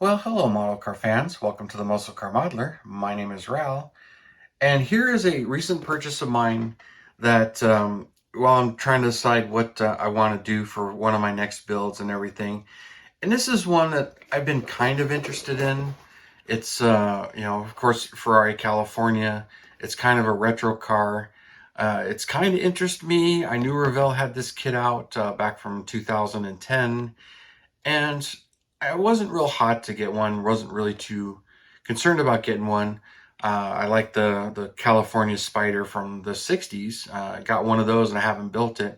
Well, hello, model car fans. Welcome to the Muscle Car Modeler. My name is Revell, and here is a recent purchase of mine that, while I'm trying to decide what I want to do for one of my next builds and everything. And this is one that I've been kind of interested in. It's, of course, Ferrari California. It's kind of a retro car. It's kind of interested me. I knew Revell had this kit out back from 2010. And I wasn't real hot to get one, wasn't really too concerned about getting one. I like the California Spider from the 60s. I got one of those and I haven't built it.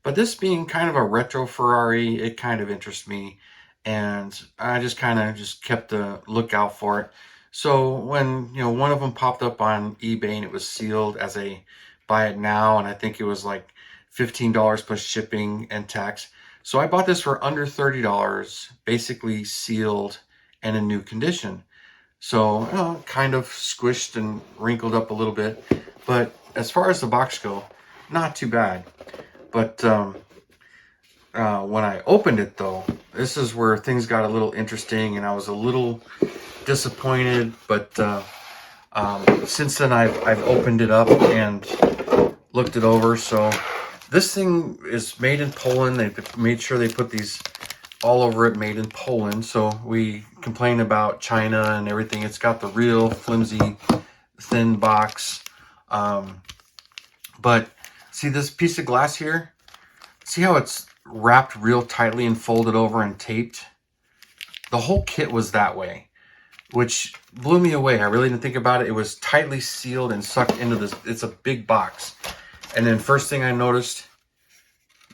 But this being kind of a retro Ferrari, it kind of interests me. And I just kind of just kept a lookout for it. So when, one of them popped up on eBay and it was sealed as a buy it now, and I think it was like $15 plus shipping and tax. So I bought this for under $30, basically sealed and in new condition. So kind of squished and wrinkled up a little bit, but as far as the box go, not too bad. But when I opened it though, this is where things got a little interesting and I was a little disappointed. But since then I've opened it up and looked it over. So this thing is made in Poland. They've made sure they put these all over it, made in Poland. So we complain about China and everything. It's got the real flimsy, thin box. But see this piece of glass here? See how it's wrapped real tightly and folded over and taped? The whole kit was that way, which blew me away. I really didn't think about it. It was tightly sealed and sucked into this. It's a big box. And then first thing I noticed,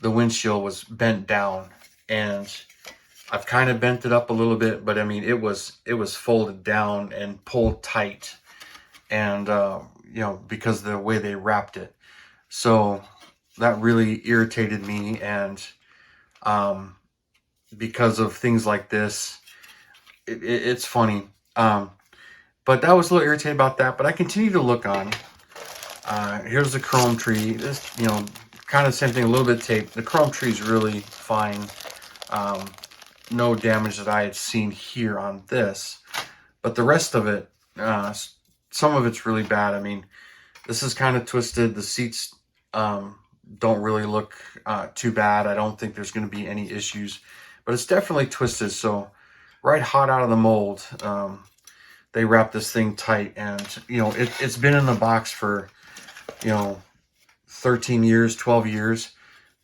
the windshield was bent down, and I've kind of bent it up a little bit, but I mean, it was folded down and pulled tight, and because of the way they wrapped it. So that really irritated me, and because of things like this, it's funny. But that was a little irritated about that, but I continue to look on. Here's the chrome tree. This, kind of the same thing, a little bit taped. The chrome tree is really fine. No damage that I had seen here on this. But the rest of it, some of it's really bad. I mean, this is kind of twisted. The seats don't really look too bad. I don't think there's going to be any issues. But it's definitely twisted. So right hot out of the mold, they wrap this thing tight. And, it's been in the box for 13 years, 12 years.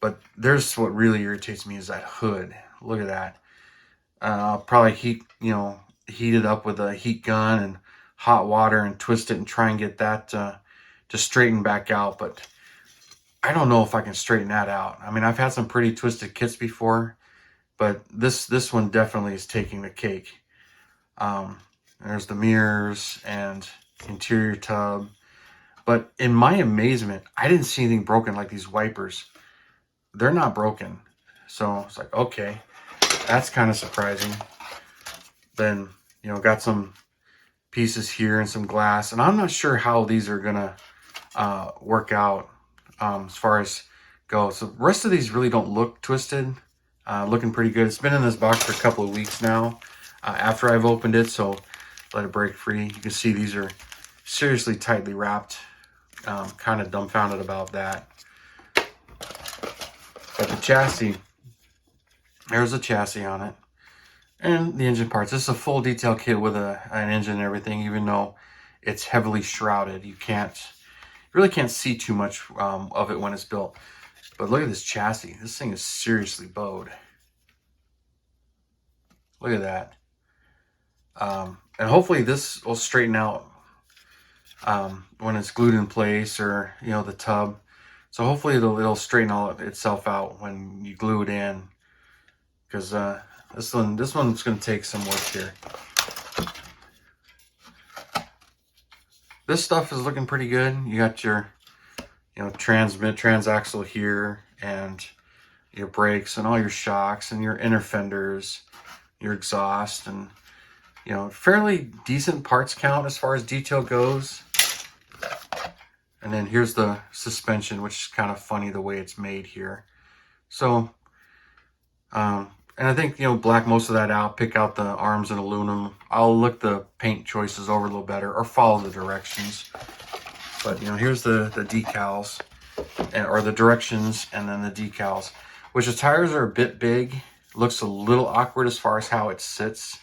But there's what really irritates me is that hood. Look at that. I'll probably heat it up with a heat gun and hot water and twist it and try and get that to straighten back out. But I don't know if I can straighten that out. I mean, I've had some pretty twisted kits before, but this one definitely is taking the cake. There's the mirrors and interior tub. But in my amazement, I didn't see anything broken like these wipers. They're not broken. So it's like, okay, that's kind of surprising. Then, got some pieces here and some glass. And I'm not sure how these are going to work out as far as go. So the rest of these really don't look twisted. Looking pretty good. It's been in this box for a couple of weeks now after I've opened it. So let it break free. You can see these are seriously tightly wrapped. Kind of dumbfounded about that. But the chassis, there's a chassis on it. And the engine parts. This is a full detail kit with an engine and everything, even though it's heavily shrouded. You really can't see too much of it when it's built. But look at this chassis. This thing is seriously bowed. Look at that. And hopefully this will straighten out when it's glued in place, or the tub. So hopefully it'll straighten all itself out when you glue it in, because this one's going to take some work here. This stuff is looking pretty good. You got your transaxle here, and your brakes and all your shocks and your inner fenders, your exhaust, and fairly decent parts count as far as detail goes. And then here's the suspension, which is kind of funny the way it's made here. So And I think, black most of that out, pick out the arms in aluminum. I'll look the paint choices over a little better or follow the directions. But, here's the decals, or the directions, and then the decals, which the tires are a bit big. Looks a little awkward as far as how it sits.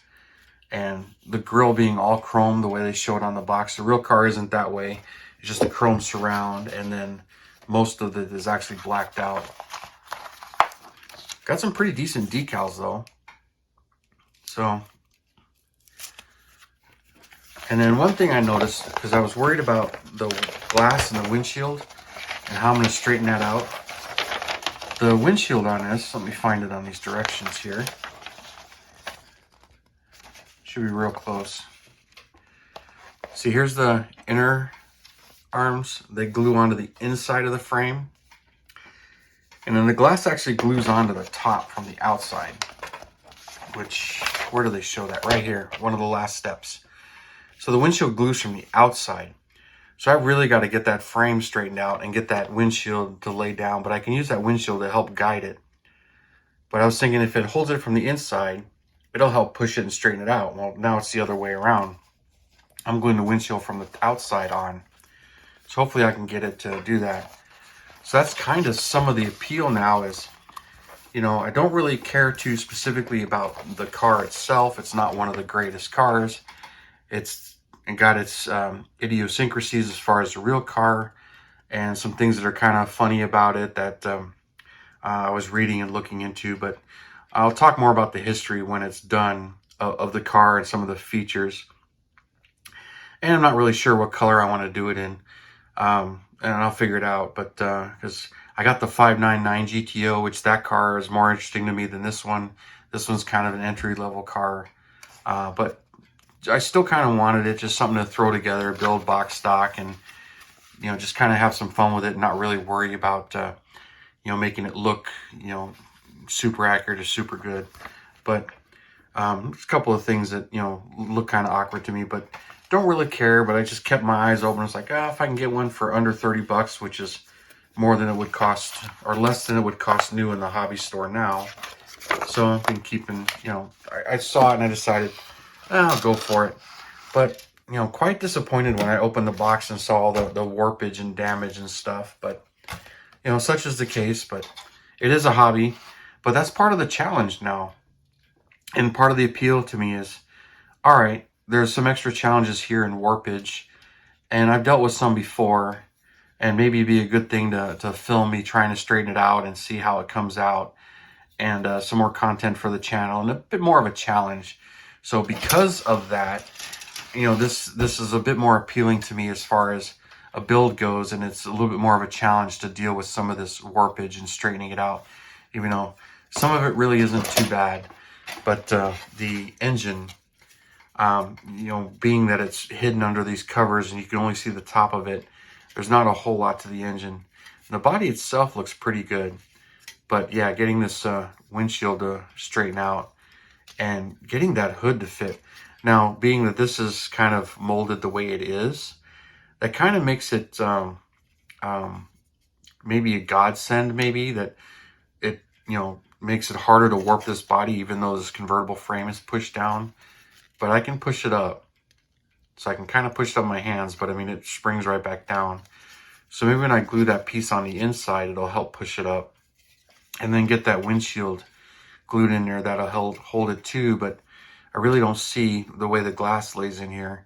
And the grille being all chrome the way they show it on the box. The real car isn't that way. It's just a chrome surround, and then most of it is actually blacked out. Got some pretty decent decals though. So, and then one thing I noticed, because I was worried about the glass in the windshield and how I'm going to straighten that out. The windshield on this, let me find it on these directions here. Should be real close. See, here's the inner arms. They glue onto the inside of the frame. And then the glass actually glues onto the top from the outside. Which, where do they show that? Right here, one of the last steps. So the windshield glues from the outside. So I really got to get that frame straightened out and get that windshield to lay down. But I can use that windshield to help guide it. But I was thinking if it holds it from the inside, it'll help push it and straighten it out. Well, now it's the other way around. I'm gluing the windshield from the outside on. So hopefully I can get it to do that. So that's kind of some of the appeal now is, I don't really care too specifically about the car itself. It's not one of the greatest cars. It's got its idiosyncrasies as far as the real car, and some things that are kind of funny about it that I was reading and looking into. But I'll talk more about the history when it's done of the car and some of the features. And I'm not really sure what color I want to do it in. And I'll figure it out. But because I got the 599 GTO, which that car is more interesting to me than this one. This one's kind of an entry-level car. But I still kind of wanted it, just something to throw together, build box stock, and, just kind of have some fun with it and not really worry about, making it look, super accurate or super good. But there's a couple of things that, look kind of awkward to me, but don't really care. But I just kept my eyes open. It's like, if I can get one for under 30 bucks, which is more than it would cost, or less than it would cost new in the hobby store now. So I've been keeping, I saw it and I decided, I'll go for it. But, quite disappointed when I opened the box and saw all the warpage and damage and stuff. But, such is the case. But it is a hobby. But that's part of the challenge now. And part of the appeal to me is, all right, there's some extra challenges here in warpage. And I've dealt with some before. And maybe it'd be a good thing to film me trying to straighten it out and see how it comes out. And some more content for the channel and a bit more of a challenge. So because of that, this is a bit more appealing to me as far as a build goes. And it's a little bit more of a challenge to deal with some of this warpage and straightening it out. Even though some of it really isn't too bad. But the engine, being that it's hidden under these covers and you can only see the top of it, there's not a whole lot to the engine. The body itself looks pretty good. But yeah, getting this windshield to straighten out and getting that hood to fit. Now, being that this is kind of molded the way it is, that kind of makes it maybe a godsend, maybe, that it, makes it harder to warp this body, even though this convertible frame is pushed down. But I can push it up. So I can kind of push it up my hands, but I mean, it springs right back down. So maybe when I glue that piece on the inside, it'll help push it up. And then get that windshield glued in there, that'll hold it too. But I really don't see the way the glass lays in here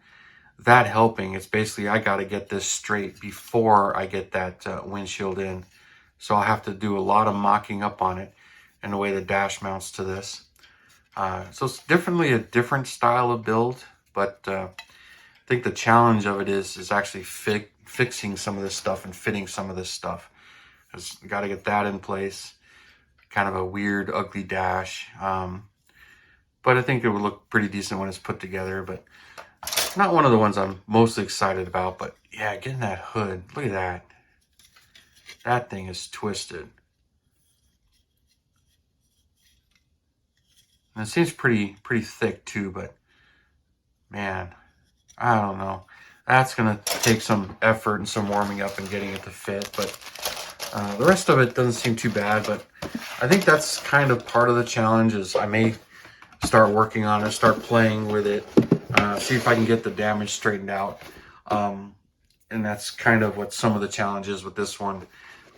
that helping. It's basically I got to get this straight before I get that windshield in. So I'll have to do a lot of mocking up on it and the way the dash mounts to this. So it's definitely a different style of build, but I think the challenge of it is actually fixing some of this stuff and fitting some of this stuff. Because got to get that in place. Kind of a weird, ugly dash. But I think it would look pretty decent when it's put together. But not one of the ones I'm most excited about. But yeah, getting that hood. Look at that. That thing is twisted. And it seems pretty thick too. But man, I don't know. That's going to take some effort and some warming up and getting it to fit. But The rest of it doesn't seem too bad, but I think that's kind of part of the challenge. Is I may start working on it, start playing with it, see if I can get the damage straightened out. Um, and that's kind of what some of the challenge is with this one.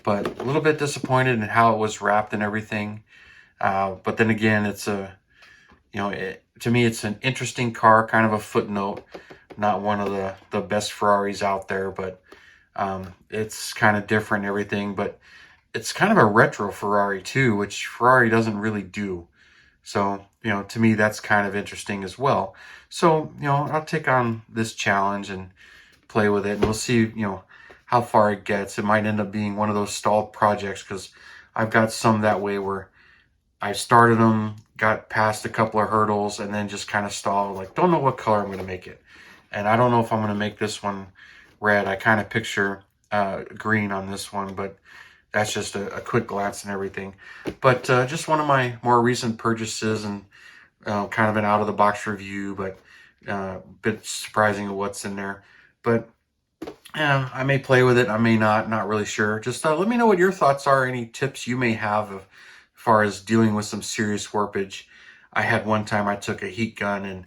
But a little bit disappointed in how it was wrapped and everything. But then again, it's to me, it's an interesting car, kind of a footnote. Not one of the best Ferraris out there, but it's kind of different and everything. But it's kind of a retro Ferrari too, which Ferrari doesn't really do. So, to me, that's kind of interesting as well. So, I'll take on this challenge and play with it, and we'll see, how far it gets. It might end up being one of those stalled projects because I've got some that way where I started them, got past a couple of hurdles, and then just kind of stalled. Like, don't know what color I'm going to make it. And I don't know if I'm going to make this one red. I kind of picture green on this one, but that's just a quick glance and everything. But just one of my more recent purchases, and kind of an out of the box review, but a bit surprising of what's in there. But yeah, I may play with it, I may not really sure. Just let me know what your thoughts are, any tips you may have as far as dealing with some serious warpage. I had one time I took a heat gun and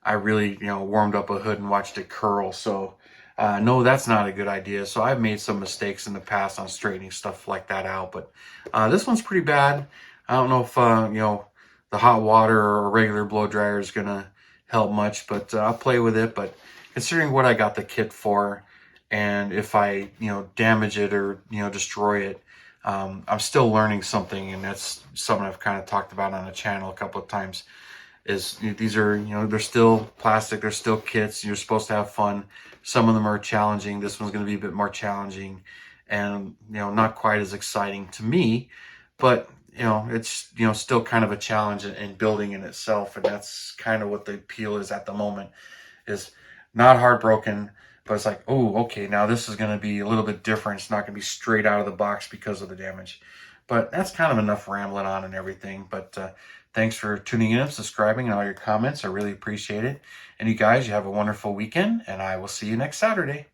I really, warmed up a hood and watched it curl. So no, that's not a good idea. So I've made some mistakes in the past on straightening stuff like that out. But this one's pretty bad. I don't know if, the hot water or a regular blow dryer is going to help much, but I'll play with it. But considering what I got the kit for, and if I, damage it or, destroy it, I'm still learning something, and that's something I've kind of talked about on the channel a couple of times. Is these are, they're still plastic, they're still kits. You're supposed to have fun. Some of them are challenging. This one's going to be a bit more challenging, and not quite as exciting to me, but it's still kind of a challenge in building in itself, and that's kind of what the appeal is at the moment. Is not heartbroken, but it's like, oh, okay, now this is going to be a little bit different. It's not going to be straight out of the box because of the damage. But that's kind of enough rambling on and everything. But thanks for tuning in and subscribing and all your comments. I really appreciate it. And you guys, you have a wonderful weekend, and I will see you next Saturday.